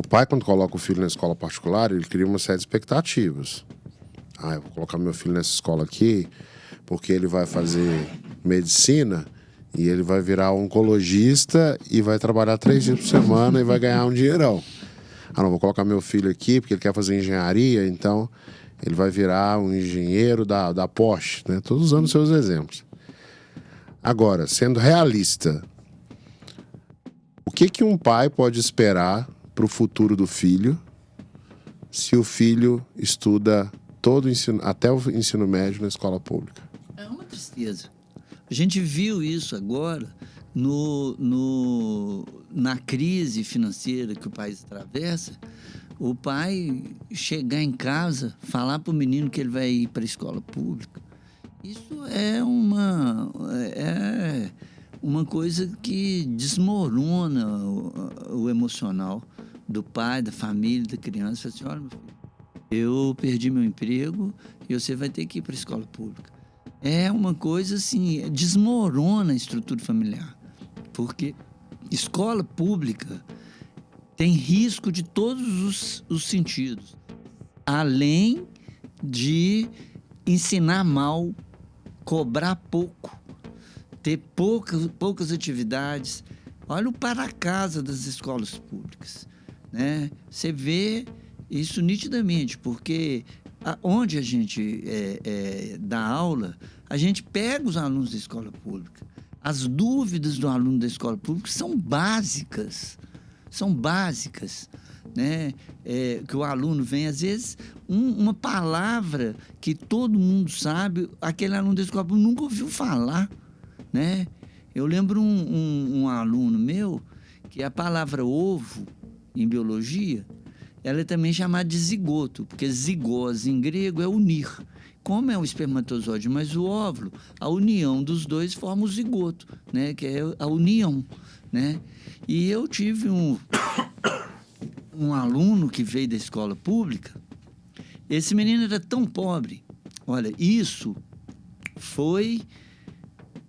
O pai, quando coloca o filho na escola particular, ele cria uma série de expectativas. Eu vou colocar meu filho nessa escola aqui porque ele vai fazer medicina e ele vai virar oncologista e vai trabalhar 3 dias por semana e vai ganhar um dinheirão. Não, vou colocar meu filho aqui porque ele quer fazer engenharia, então ele vai virar um engenheiro da Porsche, né? Todos usando seus exemplos. Agora, sendo realista, o que um pai pode esperar para o futuro do filho se o filho estuda todo o ensino, até o ensino médio na escola pública? É uma tristeza. A gente viu isso agora na crise financeira que o país atravessa. O pai chegar em casa, falar para o menino que ele vai ir para a escola pública, isso é uma coisa que desmorona o emocional do pai, da família, da criança. Assim, olha, meu filho, eu perdi meu emprego e você vai ter que ir para a escola pública. É uma coisa assim, desmorona a estrutura familiar, porque escola pública tem risco de todos os sentidos, além de ensinar mal, cobrar pouco, ter poucas atividades. Olha o para-casa das escolas públicas, né? Você vê isso nitidamente, porque onde a gente dá aula, a gente pega os alunos da escola pública. As dúvidas do aluno da escola pública são básicas, né? Que o aluno vem, às vezes, uma palavra que todo mundo sabe, aquele aluno da escola pública nunca ouviu falar, né? Eu lembro um aluno meu que a palavra ovo, em biologia, ela é também chamada de zigoto, porque zigose em grego é unir. Como é um espermatozoide mais o óvulo, a união dos dois forma o zigoto, né? Que é a união, né? E eu tive um aluno que veio da escola pública. Esse menino era tão pobre. Olha, isso foi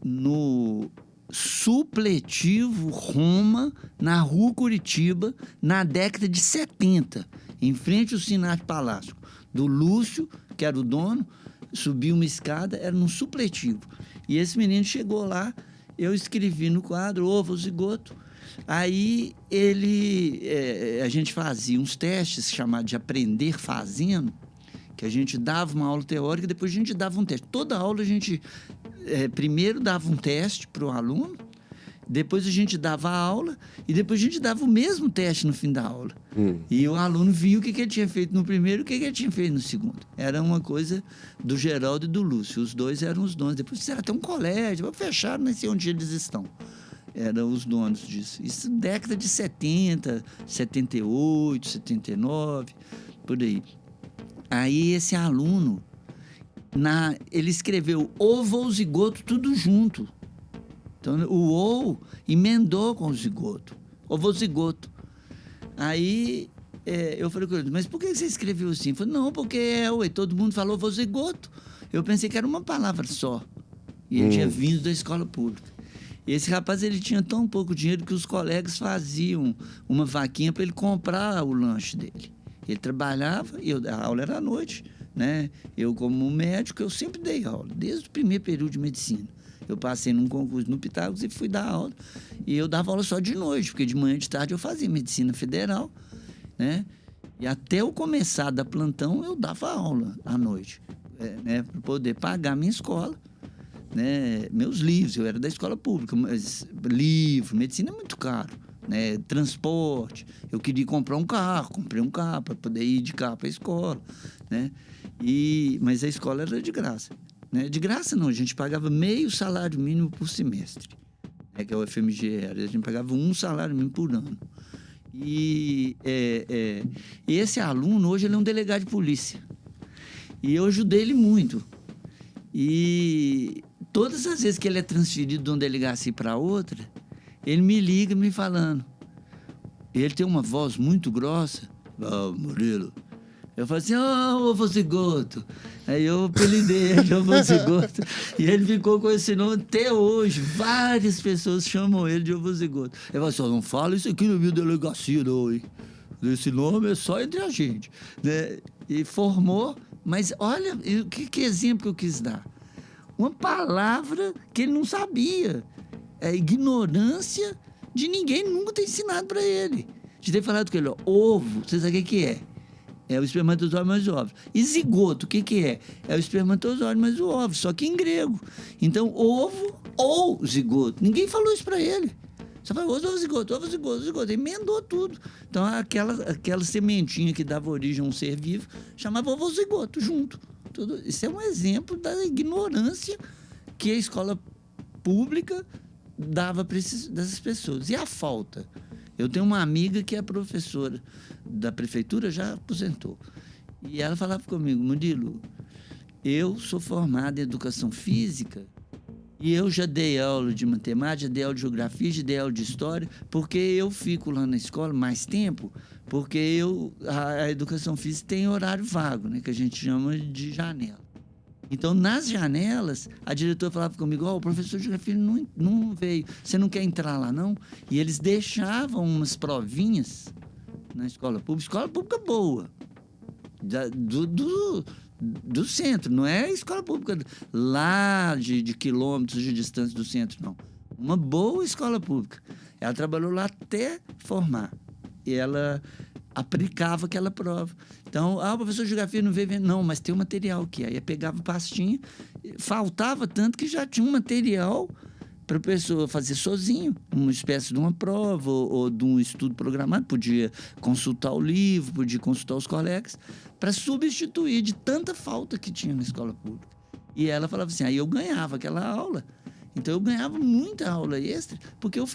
no supletivo Roma, na rua Curitiba, na década de 70, em frente ao Sinar Palácio, do Lúcio, que era o dono, subiu uma escada, era num supletivo. E esse menino chegou lá, eu escrevi no quadro, ovo, zigoto. Aí a gente fazia uns testes chamados de aprender fazendo, que a gente dava uma aula teórica e depois a gente dava um teste. Toda aula a gente primeiro dava um teste para o aluno, depois a gente dava a aula e depois a gente dava o mesmo teste no fim da aula. E o aluno via o que ele tinha feito no primeiro e o que ele tinha feito no segundo. Era uma coisa do Geraldo e do Lúcio. Os dois eram os donos. Depois fizeram até um colégio, fecharam, não sei onde eles estão. Eram os donos disso. Isso década de 70, 78, 79, por aí. Aí esse aluno, ele escreveu ovo ou zigoto tudo junto. Então, o ou emendou com o zigoto. Ovo ou zigoto. Aí eu falei com ele, mas por que você escreveu assim? Ele falou, não, porque todo mundo falou ovo ou zigoto. Eu pensei que era uma palavra só. E ele tinha vindo da escola pública. E esse rapaz, ele tinha tão pouco dinheiro que os colegas faziam uma vaquinha para ele comprar o lanche dele. Ele trabalhava, a aula era à noite, né? Eu, como médico, eu sempre dei aula, desde o primeiro período de medicina. Eu passei num concurso no Pitágoras e fui dar aula. E eu dava aula só de noite, porque de manhã e de tarde eu fazia medicina federal, né? E até eu começar da plantão, eu dava aula à noite, né? Para poder pagar a minha escola, né? Meus livros, eu era da escola pública, mas livro, medicina é muito caro, né? Transporte, eu queria comprar um carro, comprei um carro para poder ir de carro para a escola, né? Mas a escola era de graça, né? De graça não, a gente pagava meio salário mínimo por semestre, né? Que é o FMG, a gente pagava um salário mínimo por ano. E esse aluno hoje ele é um delegado de polícia e eu ajudei ele muito. E todas as vezes que ele é transferido de uma delegacia para outra, ele me liga me falando. Ele tem uma voz muito grossa. Murilo. Eu falo assim, ovo zigoto. Aí eu apelidei ele de ovo zigoto. E ele ficou com esse nome até hoje. Várias pessoas chamam ele de ovo zigoto. Ele fala assim, não fala isso aqui na minha delegacia não, hein? Esse nome é só entre a gente, né? E formou, mas olha, que exemplo que eu quis dar. Uma palavra que ele não sabia. É ignorância de ninguém nunca ter ensinado para ele. De ter falado com ele, ó, ovo, você sabe o que é? É o espermatozoide mais o óvulo. E zigoto, o que é? É o espermatozoide mais o óvulo, só que em grego. Então, ovo ou zigoto. Ninguém falou isso para ele. Só falou ovo, zigoto, ovo, zigoto, zigoto. Emendou tudo. Então, aquela sementinha que dava origem a um ser vivo, chamava ovo zigoto junto. Tudo. Isso é um exemplo da ignorância que a escola pública dava para dessas pessoas. E a falta? Eu tenho uma amiga que é professora da prefeitura, já aposentou. E ela falava comigo, Murilo, eu sou formada em educação física e eu já dei aula de matemática, já dei aula de geografia, já dei aula de história, porque eu fico lá na escola mais tempo, porque a educação física tem horário vago, né, que a gente chama de janela. Então, nas janelas, a diretora falava comigo, o professor de geografia não veio, você não quer entrar lá, não? E eles deixavam umas provinhas na escola pública boa, do centro, não é escola pública lá de quilômetros de distância do centro, não. Uma boa escola pública. Ela trabalhou lá até formar. E ela aplicava aquela prova. Então, o professor de geografia não veio vendo, não, mas tem um material aqui. Aí eu pegava pastinha, faltava tanto que já tinha um material para a pessoa fazer sozinho, uma espécie de uma prova ou de um estudo programado. Podia consultar o livro, podia consultar os colegas, para substituir de tanta falta que tinha na escola pública. E ela falava assim, aí eu ganhava aquela aula. Então, eu ganhava muita aula extra, porque eu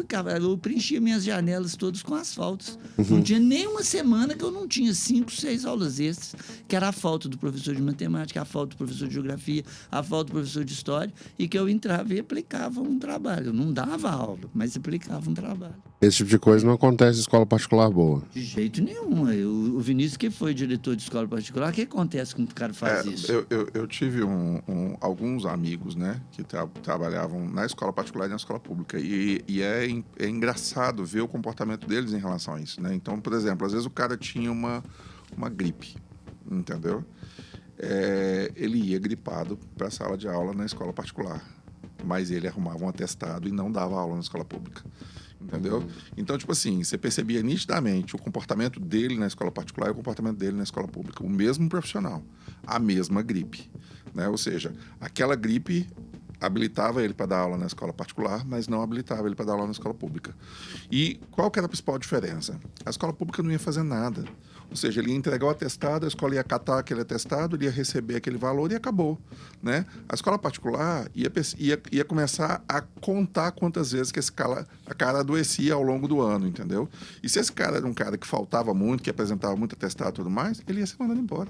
preenchia minhas janelas todas com as faltas. Não tinha nem uma semana que eu não tinha 5, 6 aulas extras, que era a falta do professor de matemática, a falta do professor de geografia, a falta do professor de história, e que eu entrava e aplicava um trabalho. Eu não dava aula, mas aplicava um trabalho. Esse tipo de coisa não acontece em escola particular boa. De jeito nenhum. O Vinícius, que foi diretor de escola particular, o que acontece quando o cara faz isso? Eu tive alguns amigos, né, que trabalhavam na escola particular e na escola pública. E é engraçado ver o comportamento deles em relação a isso, né? Então, por exemplo, às vezes o cara tinha uma gripe, entendeu? Ele ia gripado para a sala de aula na escola particular, mas ele arrumava um atestado e não dava aula na escola pública. Entendeu? Então, tipo assim, você percebia nitidamente o comportamento dele na escola particular e o comportamento dele na escola pública. O mesmo profissional, a mesma gripe, né? Ou seja, aquela gripe habilitava ele para dar aula na escola particular, mas não habilitava ele para dar aula na escola pública. E qual que era a principal diferença? A escola pública não ia fazer nada. Ou seja, ele ia entregar o atestado, a escola ia catar aquele atestado, ele ia receber aquele valor e acabou, né? A escola particular ia começar a contar quantas vezes que a cara adoecia ao longo do ano, entendeu? E se esse cara era um cara que faltava muito, que apresentava muito atestado e tudo mais, ele ia ser mandado embora.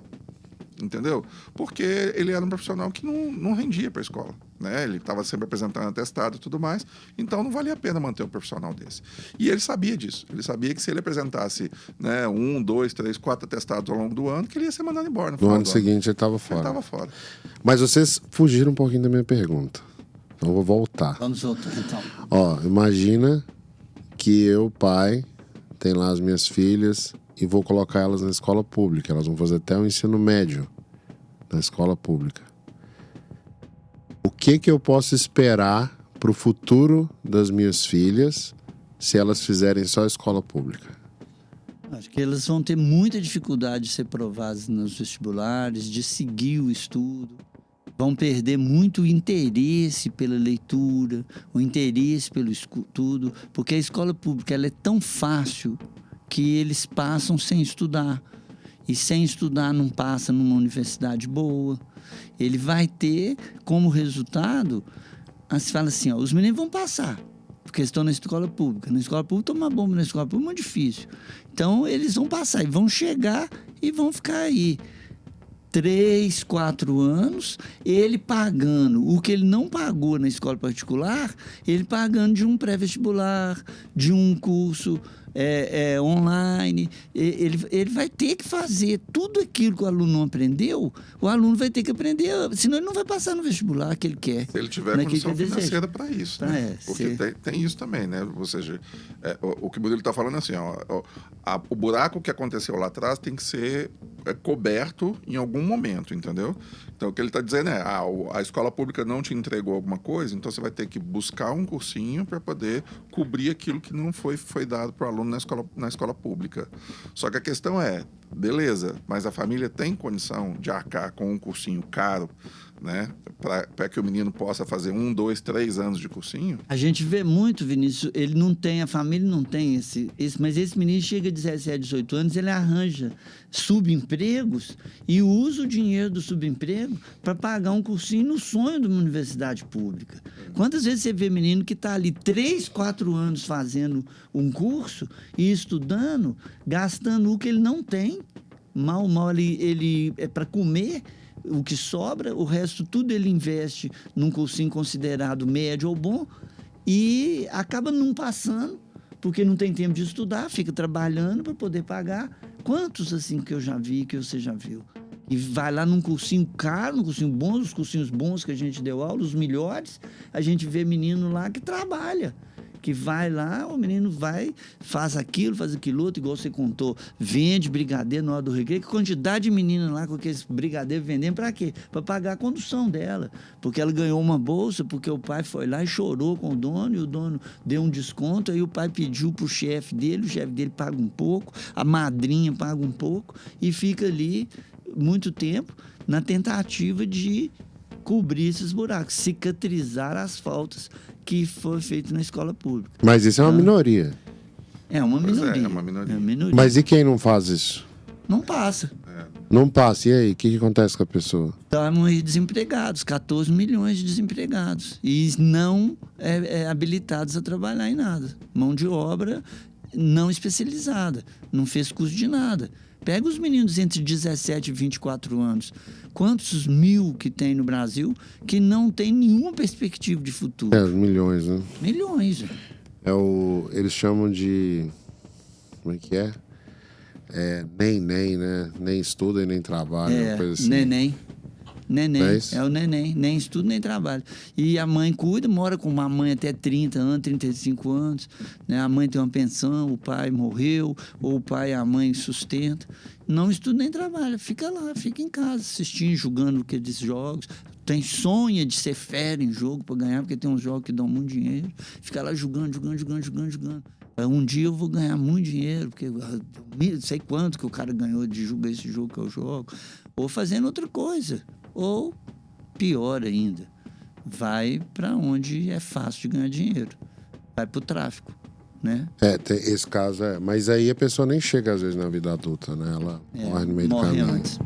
Entendeu? Porque ele era um profissional que não rendia para a escola, né? Ele estava sempre apresentando atestado e tudo mais, então não valia a pena manter um profissional desse. E ele sabia disso. Ele sabia que se ele apresentasse, né, 1, 2, 3, 4 atestados ao longo do ano, que ele ia ser mandado embora. No ano seguinte ele estava fora. Ele estava fora. Mas vocês fugiram um pouquinho da minha pergunta. Então eu vou voltar. Vamos voltar, então. Imagina que eu, pai, tenho lá as minhas filhas e vou colocar elas na escola pública. Elas vão fazer até o ensino médio na escola pública. O que eu posso esperar para o futuro das minhas filhas se elas fizerem só escola pública? Acho que elas vão ter muita dificuldade de ser provadas nos vestibulares, de seguir o estudo. Vão perder muito o interesse pela leitura, o interesse pelo estudo, porque a escola pública ela é tão fácil que eles passam sem estudar. E sem estudar não passa numa universidade boa. Ele vai ter como resultado, se fala assim, os meninos vão passar, porque eles estão na escola pública. Na escola pública, tomar bomba na escola pública é muito difícil. Então, eles vão passar e vão chegar e vão ficar aí. 3, 4 anos, ele pagando o que ele não pagou na escola particular, ele pagando de um pré-vestibular, de um curso online. Ele vai ter que fazer tudo aquilo que o aluno não aprendeu, o aluno vai ter que aprender, senão ele não vai passar no vestibular que ele quer. Se ele tiver condição financeira para isso, né? Porque tem isso também, né? Ou seja, o que o Murilo está falando é assim, o buraco que aconteceu lá atrás tem que ser coberto em algum momento, entendeu? Então, o que ele está dizendo é, a escola pública não te entregou alguma coisa, então você vai ter que buscar um cursinho para poder cobrir aquilo que não foi dado para o aluno na escola pública. Só que a questão é, beleza, mas a família tem condição de arcar com um cursinho caro, né? Para que o menino possa fazer 1, 2, 3 anos de cursinho? A gente vê muito, Vinícius, ele não tem, a família não tem mas esse menino chega a 17, 18 anos, ele arranja subempregos e usa o dinheiro do subemprego para pagar um cursinho no sonho de uma universidade pública. Quantas vezes você vê menino que está ali 3, 4 anos fazendo um curso e estudando, gastando o que ele não tem, mal ele é para comer, o que sobra, o resto tudo ele investe num cursinho considerado médio ou bom e acaba não passando, porque não tem tempo de estudar, fica trabalhando para poder pagar. Quantos assim que eu já vi, que você já viu? E vai lá num cursinho caro, num cursinho bom, os cursinhos bons que a gente deu aula, os melhores, a gente vê menino lá que trabalha. Que vai lá, o menino vai, faz aquilo outro, igual você contou, vende brigadeiro na hora do recreio. Que quantidade de menina lá com aqueles brigadeiros vendendo, para quê? Para pagar a condução dela. Porque ela ganhou uma bolsa, porque o pai foi lá e chorou com o dono, e o dono deu um desconto, aí o pai pediu pro chefe dele, o chefe dele paga um pouco, a madrinha paga um pouco, e fica ali muito tempo na tentativa de cobrir esses buracos, cicatrizar as faltas que foi feito na escola pública. Mas isso é uma minoria. É uma minoria. É uma minoria. Mas e quem não faz isso? Não passa. Não passa. E aí, o que acontece com a pessoa? Estamos aí desempregados, 14 milhões de desempregados. E não habilitados a trabalhar em nada. Mão de obra não especializada. Não fez curso de nada. Pega os meninos entre 17 e 24 anos. Quantos mil que tem no Brasil que não tem nenhuma perspectiva de futuro? Milhões, né? Milhões. Eles chamam de... Como é que é? Nem, né? Nem estuda e nem trabalha. Uma coisa assim. Neném. É o neném. Nem estuda, nem trabalha. E a mãe cuida, mora com uma mãe até 30 anos, 35 anos. Né? A mãe tem uma pensão, o pai morreu, ou o pai e a mãe sustenta. Não estuda nem trabalha. Fica lá, fica em casa, assistindo, jogando aqueles jogos. Sonha de ser fera em jogo para ganhar, porque tem uns jogos que dão muito dinheiro. Fica lá jogando. Um dia eu vou ganhar muito dinheiro, porque eu sei quanto que o cara ganhou de jogar esse jogo que eu jogo. Ou fazendo outra coisa. Ou, pior ainda, vai para onde é fácil de ganhar dinheiro. Vai para o tráfico, né? Tem esse caso Mas aí a pessoa nem chega, às vezes, na vida adulta, né? Ela morre no meio do caminho. Antes.